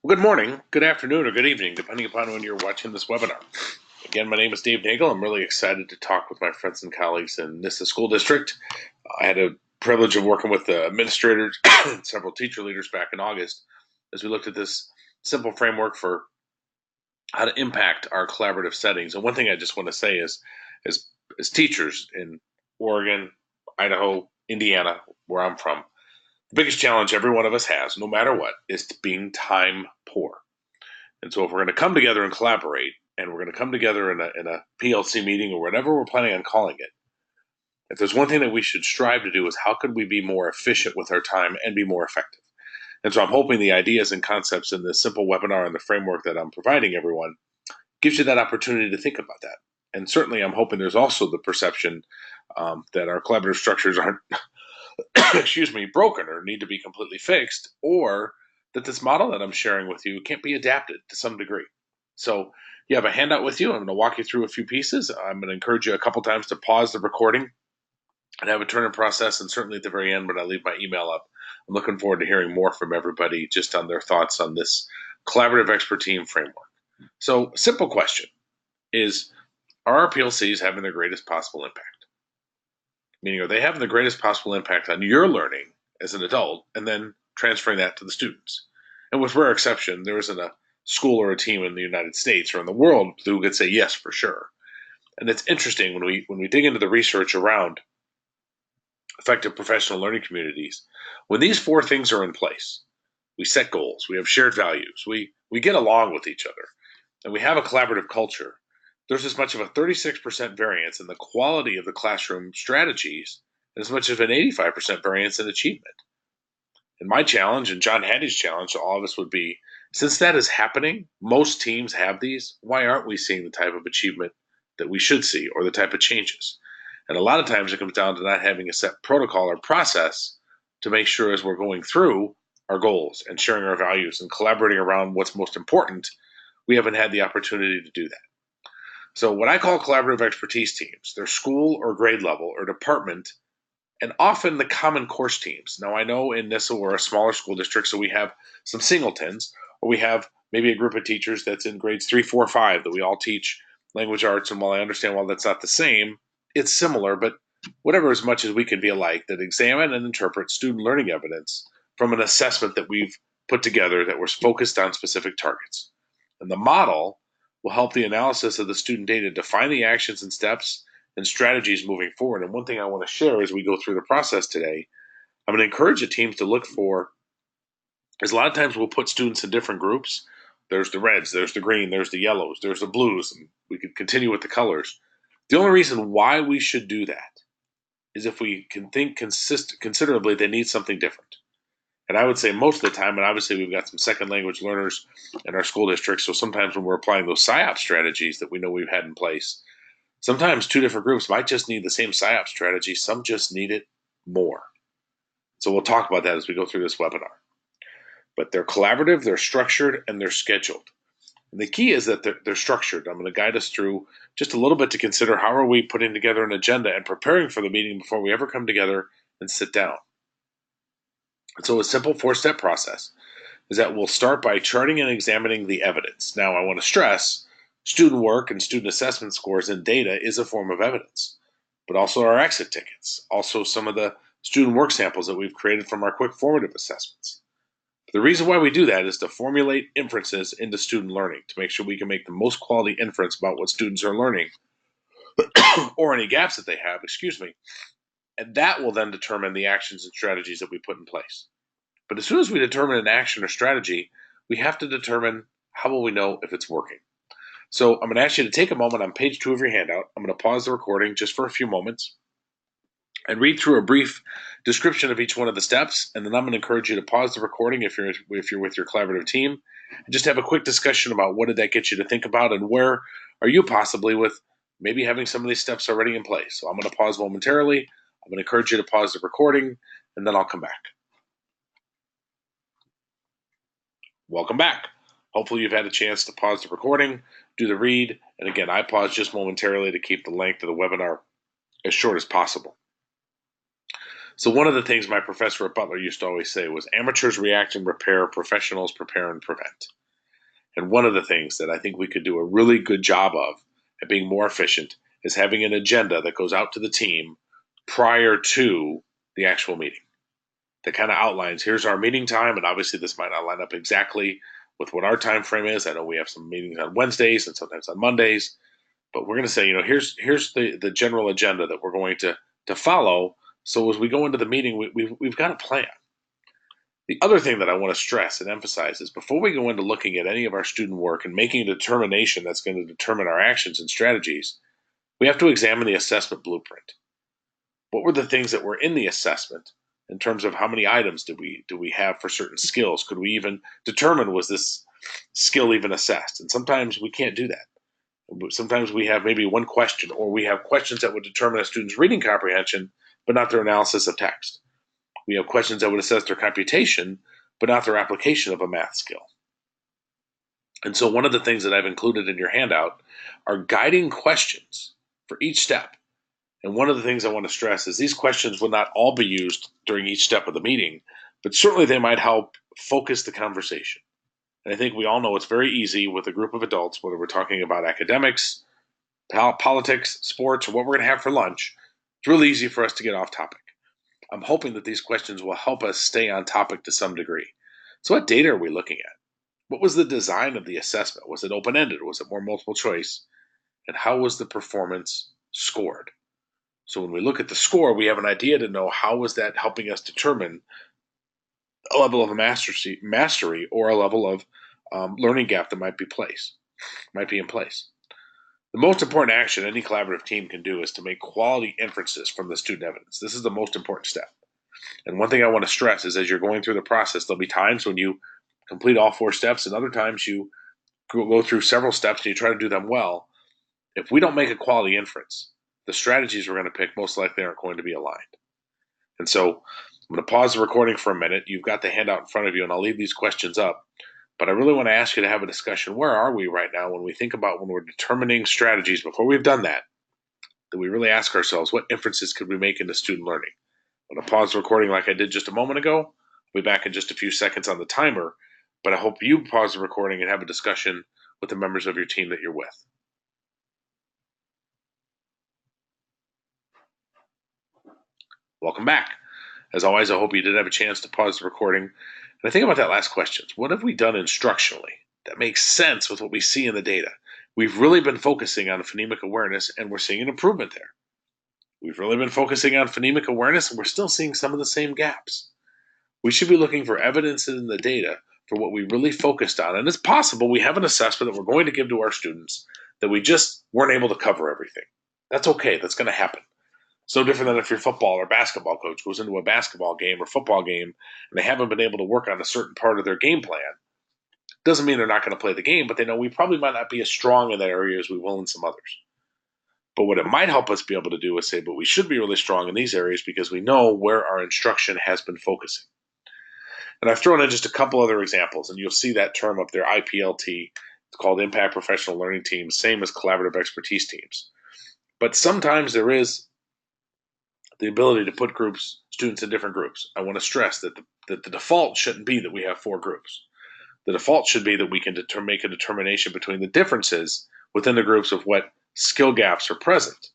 Well, good morning, good afternoon, or good evening, depending upon when you're watching this webinar. Again, my name is Dave Nagel. I'm really excited to talk with my friends and colleagues in NYSSA School District. I had a privilege of working with the administrators and several teacher leaders back in August as we looked at this simple framework for how to impact our collaborative settings. And one thing I just want to say is, as teachers in Oregon, Idaho, Indiana, where I'm from, the biggest challenge every one of us has, no matter what, is being time poor. And so if we're going to come together and collaborate, and we're going to come together in a PLC meeting or whatever we're planning on calling it, if there's one thing that we should strive to do is how could we be more efficient with our time and be more effective? And so I'm hoping the ideas and concepts in this simple webinar and the framework that I'm providing everyone gives you that opportunity to think about that. And certainly I'm hoping there's also the perception that our collaborative structures aren't broken or need to be completely fixed, or that this model that I'm sharing with you can't be adapted to some degree. So you have a handout with you. I'm going to walk you through a few pieces. I'm going to encourage you a couple times to pause the recording and have a turn in process. And certainly at the very end, when I leave my email up, I'm looking forward to hearing more from everybody just on their thoughts on this collaborative expert team framework. So simple question is, are our PLCs having their greatest possible impact? Meaning, are they having the greatest possible impact on your learning as an adult and then transferring that to the students? And with rare exception, there isn't a school or a team in the United States or in the world who could say yes for sure. And it's interesting when we dig into the research around effective professional learning communities, when these four things are in place, we set goals, we have shared values, we get along with each other, and we have a collaborative culture. There's as much of a 36% variance in the quality of the classroom strategies and as much as an 85% variance in achievement. And my challenge and John Hattie's challenge to all of us would be, since that is happening, most teams have these, why aren't we seeing the type of achievement that we should see or the type of changes? And a lot of times it comes down to not having a set protocol or process to make sure as we're going through our goals and sharing our values and collaborating around what's most important, we haven't had the opportunity to do that. So what I call collaborative expertise teams, they're school or grade level or department, and often the common course teams. Now I know in NYSSA we're a smaller school district, so we have some singletons, or we have maybe a group of teachers that's in grades 3, 4, 5 that we all teach language arts. And while I understand while that's not the same, it's similar, but whatever as much as we can be alike, that examine and interpret student learning evidence from an assessment that we've put together that was focused on specific targets. And the model will help the analysis of the student data define the actions and steps and strategies moving forward. And one thing I want to share as we go through the process today, I'm going to encourage the teams to look for, because a lot of times we'll put students in different groups. There's the reds, there's the green, there's the yellows, there's the blues, and we could continue with the colors. The only reason why we should do that is if we can think considerably they need something different. And I would say most of the time, and obviously we've got some second language learners in our school district, so sometimes when we're applying those PSYOP strategies that we know we've had in place, sometimes two different groups might just need the same PSYOP strategy. Some just need it more. So we'll talk about that as we go through this webinar. But they're collaborative, they're structured, and they're scheduled. And the key is that they're structured. I'm going to guide us through just a little bit to consider how are we putting together an agenda and preparing for the meeting before we ever come together and sit down. And so a simple four-step process is that we'll start by charting and examining the evidence. Now, I want to stress student work and student assessment scores and data is a form of evidence, but also our exit tickets, also some of the student work samples that we've created from our quick formative assessments. The reason why we do that is to formulate inferences into student learning, to make sure we can make the most quality inference about what students are learning or any gaps that they have, and that will then determine the actions and strategies that we put in place. But as soon as we determine an action or strategy, we have to determine how will we know if it's working. So I'm going to ask you to take a moment on page 2 of your handout. I'm going to pause the recording just for a few moments and read through a brief description of each one of the steps, and then I'm going to encourage you to pause the recording if you're with your collaborative team, and just have a quick discussion about what did that get you to think about, and where are you possibly with maybe having some of these steps already in place. So I'm going to pause momentarily. I'm going to encourage you to pause the recording, and then I'll come back. Welcome back. Hopefully you've had a chance to pause the recording, do the read, and again, I pause just momentarily to keep the length of the webinar as short as possible. So one of the things my professor at Butler used to always say was amateurs react and repair, professionals prepare and prevent. And one of the things that I think we could do a really good job of at being more efficient is having an agenda that goes out to the team prior to the actual meeting that kind of outlines here's our meeting time, and obviously this might not line up exactly with what our time frame is. I know we have some meetings on Wednesdays and sometimes on Mondays, but we're going to say, here's the general agenda that we're going to follow. So as we go into the meeting, we've got a plan. The other thing that I want to stress and emphasize is before we go into looking at any of our student work and making a determination that's going to determine our actions and strategies, we have to examine the assessment blueprint. What were the things that were in the assessment in terms of how many items do we have for certain skills? Could we even determine was this skill even assessed? And sometimes we can't do that. Sometimes we have maybe one question, or we have questions that would determine a student's reading comprehension, but not their analysis of text. We have questions that would assess their computation, but not their application of a math skill. And so one of the things that I've included in your handout are guiding questions for each step. And one of the things I want to stress is these questions will not all be used during each step of the meeting, but certainly they might help focus the conversation. And I think we all know it's very easy with a group of adults, whether we're talking about academics, politics, sports, or what we're going to have for lunch. It's really easy for us to get off topic. I'm hoping that these questions will help us stay on topic to some degree. So what data are we looking at? What was the design of the assessment? Was it open-ended? Was it more multiple choice? And how was the performance scored? So when we look at the score, we have an idea to know how was that helping us determine a level of mastery or a level of learning gap that might be in place. The most important action any collaborative team can do is to make quality inferences from the student evidence. This is the most important step. And one thing I want to stress is as you're going through the process, there'll be times when you complete all 4 steps, and other times you go through several steps and you try to do them well. If we don't make a quality inference, the strategies we're going to pick most likely aren't going to be aligned. And so I'm going to pause the recording for a minute. You've got the handout in front of you, and I'll leave these questions up. But I really want to ask you to have a discussion. Where are we right now when we think about when we're determining strategies? Before we've done that we really ask ourselves, what inferences could we make into student learning? I'm going to pause the recording like I did just a moment ago. I'll be back in just a few seconds on the timer. But I hope you pause the recording and have a discussion with the members of your team that you're with. Welcome back. As always, I hope you did have a chance to pause the recording. And I think about that last question. What have we done instructionally that makes sense with what we see in the data? We've really been focusing on phonemic awareness, and we're seeing an improvement there. We've really been focusing on phonemic awareness, and we're still seeing some of the same gaps. We should be looking for evidence in the data for what we really focused on. And it's possible we have an assessment that we're going to give to our students that we just weren't able to cover everything. That's okay. That's going to happen. It's no different than if your football or basketball coach goes into a basketball game or football game and they haven't been able to work on a certain part of their game plan. Doesn't mean they're not going to play the game, but they know we probably might not be as strong in that area as we will in some others. But what it might help us be able to do is say, but we should be really strong in these areas because we know where our instruction has been focusing. And I've thrown in just a couple other examples, and you'll see that term up there, IPLT. It's called Impact Professional Learning Teams, same as Collaborative Expertise Teams. But sometimes there is the ability to put students in different groups. I want to stress that the default shouldn't be that we have 4 groups. The default should be that we can make a determination between the differences within the groups of what skill gaps are present.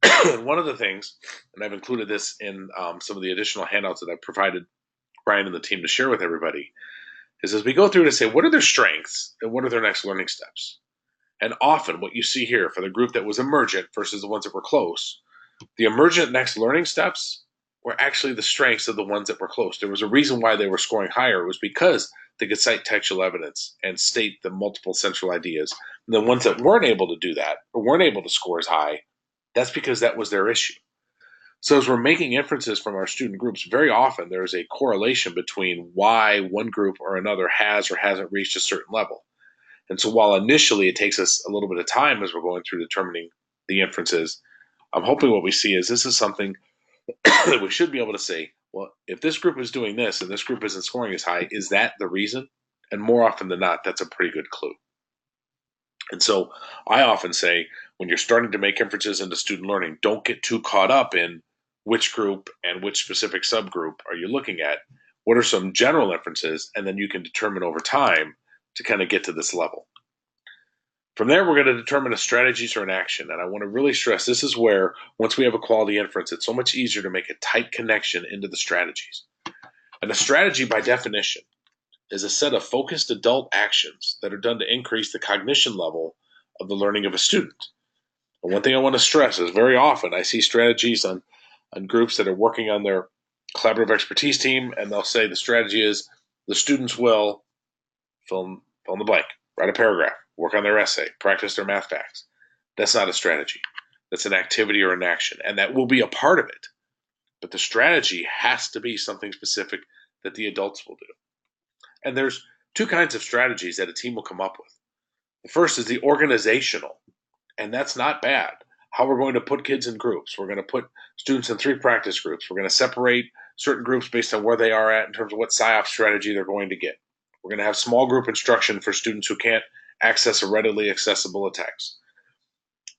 And one of the things, and I've included this in some of the additional handouts that I've provided Brian and the team to share with everybody, is as we go through to say what are their strengths and what are their next learning steps. And often what you see here for the group that was emergent versus the ones that were close, the emergent next learning steps were actually the strengths of the ones that were close. There was a reason why they were scoring higher. It was because they could cite textual evidence and state the multiple central ideas. And the ones that weren't able to do that or weren't able to score as high, that's because that was their issue. So as we're making inferences from our student groups, very often there is a correlation between why one group or another has or hasn't reached a certain level. And so while initially it takes us a little bit of time as we're going through determining the inferences, I'm hoping what we see is this is something that we should be able to say, well, if this group is doing this and this group isn't scoring as high, is that the reason? And more often than not, that's a pretty good clue. And so I often say, when you're starting to make inferences into student learning, don't get too caught up in which group and which specific subgroup are you looking at, what are some general inferences, and then you can determine over time to kind of get to this level. From there, we're going to determine a strategies or an action. And I want to really stress this is where, once we have a quality inference, it's so much easier to make a tight connection into the strategies. And a strategy, by definition, is a set of focused adult actions that are done to increase the cognition level of the learning of a student. And one thing I want to stress is very often I see strategies on groups that are working on their collaborative expertise team, and they'll say the strategy is the students will fill in the blank, write a paragraph, work on their essay, practice their math facts. That's not a strategy. That's an activity or an action, and that will be a part of it. But the strategy has to be something specific that the adults will do. And there's two kinds of strategies that a team will come up with. The first is the organizational, and that's not bad. How we're going to put kids in groups. We're going to put students in 3 practice groups. We're going to separate certain groups based on where they are at in terms of what PSYOP strategy they're going to get. We're going to have small group instruction for students who can't access a readily accessible text.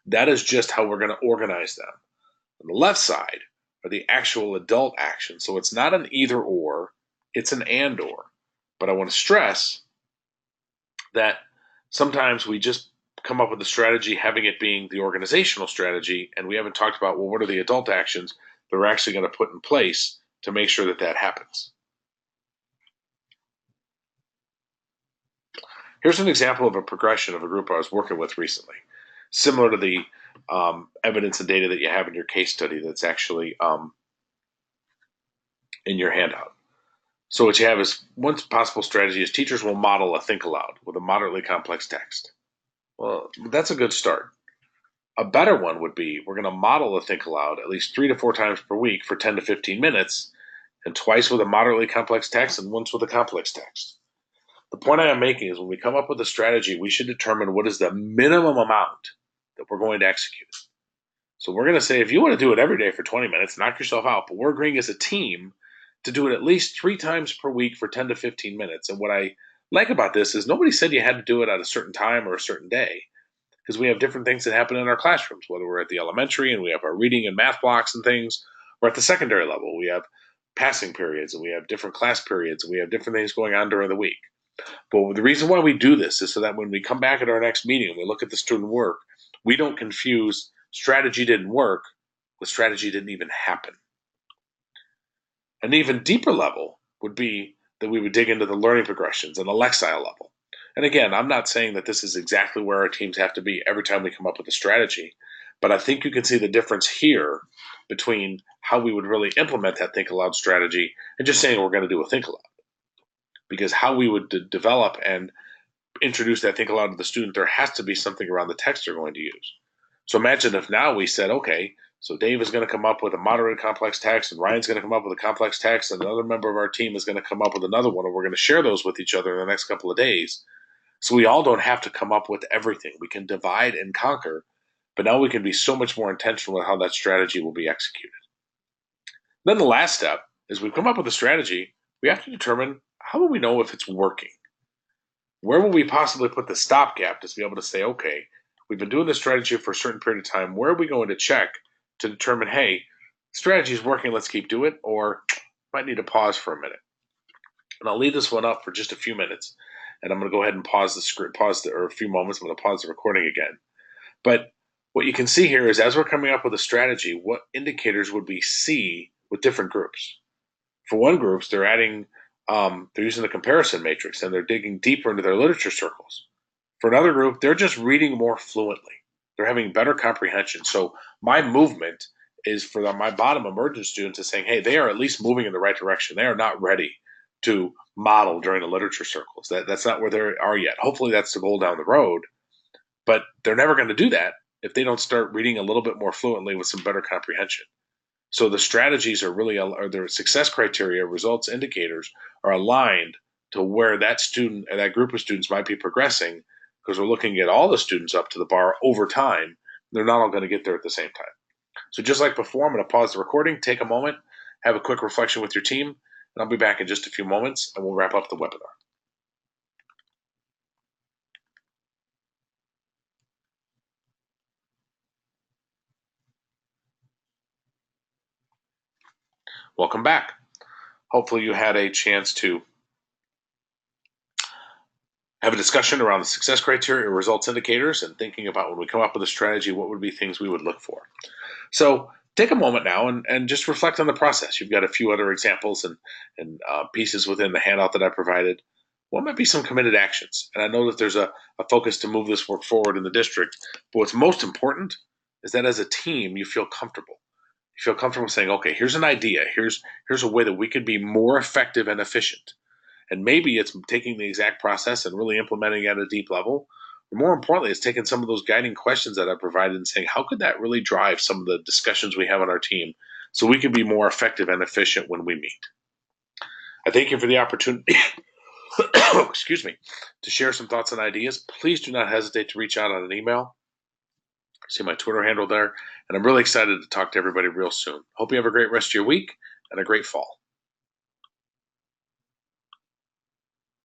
That is just how we're going to organize them. On the left side are the actual adult actions. So it's not an either or, it's an and or. But I want to stress that sometimes we just come up with a strategy having it being the organizational strategy, and we haven't talked about, well, what are the adult actions that we're actually going to put in place to make sure that that happens. Here's an example of a progression of a group I was working with recently, similar to the evidence and data that you have in your case study that's actually in your handout. So what you have is one possible strategy is teachers will model a think aloud with a moderately complex text. Well, that's a good start. A better one would be we're going to model a think aloud at least 3 to 4 times per week for 10 to 15 minutes, and twice with a moderately complex text and once with a complex text. The point I am making is when we come up with a strategy, we should determine what is the minimum amount that we're going to execute. So we're going to say if you want to do it every day for 20 minutes, knock yourself out. But we're agreeing as a team to do it at least 3 times per week for 10 to 15 minutes. And what I like about this is nobody said you had to do it at a certain time or a certain day, because we have different things that happen in our classrooms, whether we're at the elementary and we have our reading and math blocks and things, or at the secondary level, we have passing periods and we have different class periods and we have different things going on during the week. But the reason why we do this is so that when we come back at our next meeting and we look at the student work, we don't confuse strategy didn't work with strategy didn't even happen. An even deeper level would be that we would dig into the learning progressions and the lexile level. And again, I'm not saying that this is exactly where our teams have to be every time we come up with a strategy, but I think you can see the difference here between how we would really implement that think aloud strategy and just saying we're going to do a think aloud. Because how we would develop and introduce that think aloud to the student, there has to be something around the text they're going to use. So imagine if now we said, okay, so Dave is going to come up with a moderate complex text, and Ryan's going to come up with a complex text, and another member of our team is going to come up with another one, and we're going to share those with each other in the next couple of days. So we all don't have to come up with everything. We can divide and conquer, but now we can be so much more intentional with how that strategy will be executed. Then the last step is we've come up with a strategy. We have to determine how will we know if it's working? Where will we possibly put the stopgap to be able to say, okay, we've been doing this strategy for a certain period of time. Where are we going to check to determine, hey, strategy is working, let's keep doing it, or might need to pause for a minute. And I'll leave this one up for just a few minutes, and I'm going to go ahead and pause the script, or a few moments. I'm going to pause the recording again. But what you can see here is as we're coming up with a strategy, what indicators would we see with different groups? For one group, they're adding they're using the comparison matrix and they're digging deeper into their literature circles. For another group, they're just reading more fluently. They're having better comprehension. So my movement is for my bottom emergent students is saying, hey, they are at least moving in the right direction. They are not ready to model during the literature circles. That's not where they are yet. Hopefully that's the goal down the road. But they're never going to do that if they don't start reading a little bit more fluently with some better comprehension. So the strategies are really, or their success criteria, results indicators are aligned to where that student and that group of students might be progressing, because we're looking at all the students up to the bar over time. They're not all going to get there at the same time. So just like before, I'm going to pause the recording, take a moment, have a quick reflection with your team, and I'll be back in just a few moments and we'll wrap up the webinar. Welcome back. Hopefully you had a chance to have a discussion around the success criteria or results indicators and thinking about when we come up with a strategy, what would be things we would look for. So take a moment now and just reflect on the process. You've got a few other examples and pieces within the handout that I provided. What might be some committed actions? And I know that there's a focus to move this work forward in the district, but what's most important is that as a team, you feel comfortable. You feel comfortable saying, okay, here's an idea. Here's a way that we could be more effective and efficient. And maybe it's taking the exact process and really implementing it at a deep level. Or more importantly, it's taking some of those guiding questions that I provided and saying, how could that really drive some of the discussions we have on our team so we can be more effective and efficient when we meet? I thank you for the opportunity, excuse me, to share some thoughts and ideas. Please do not hesitate to reach out on an email. See my Twitter handle there. And I'm really excited to talk to everybody real soon. Hope you have a great rest of your week and a great fall.